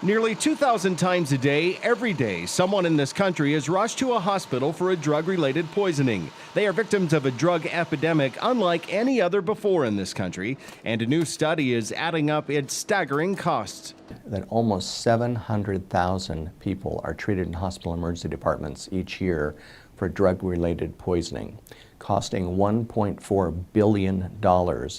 Nearly 2,000 times a day, every day, someone in this country is rushed to a hospital for a drug-related poisoning. They are victims of a drug epidemic unlike any other before in this country, and a new study is adding up its staggering costs. That almost 700,000 people are treated in hospital emergency departments each year for drug-related poisoning, costing $1.4 billion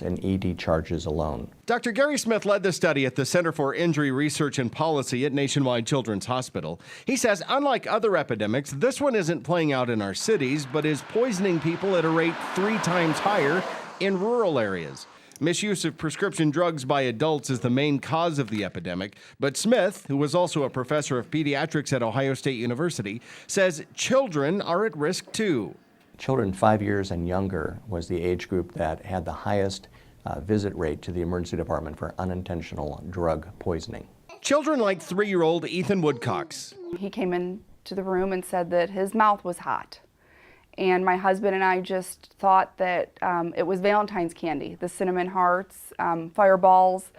in ED charges alone. Dr. Gary Smith led the study at the Center for Injury Research and Policy at Nationwide Children's Hospital. He says, unlike other epidemics, this one isn't playing out in our cities, but is poisoning people at a rate 3 times higher in rural areas. Misuse of prescription drugs by adults is the main cause of the epidemic, but Smith, who was also a professor of pediatrics at Ohio State University, says children are at risk too. Children 5 years and younger was the age group that had the highest visit rate to the emergency department for unintentional drug poisoning. Children like 3-year-old Ethan Woodcox. He came into the room and said that his mouth was hot. And my husband and I just thought that it was Valentine's candy, the cinnamon hearts, fireballs.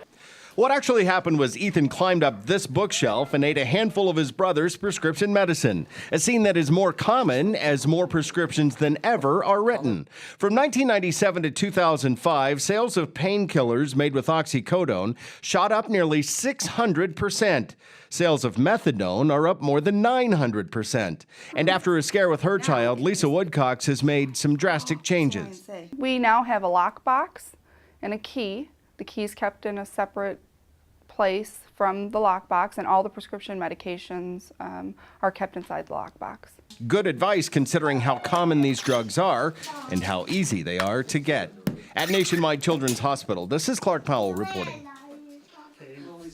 What actually happened was Ethan climbed up this bookshelf and ate a handful of his brother's prescription medicine, a scene that is more common as more prescriptions than ever are written. From 1997 to 2005, sales of painkillers made with oxycodone shot up nearly 600%. Sales of methadone are up more than 900%. And after a scare with her child, Lisa Woodcox has made some drastic changes. We now have a lockbox and a key. The key is kept in a separate place from the lockbox, and all the prescription medications are kept inside the lockbox. Good advice considering how common these drugs are and how easy they are to get. At Nationwide Children's Hospital, this is Clark Powell reporting.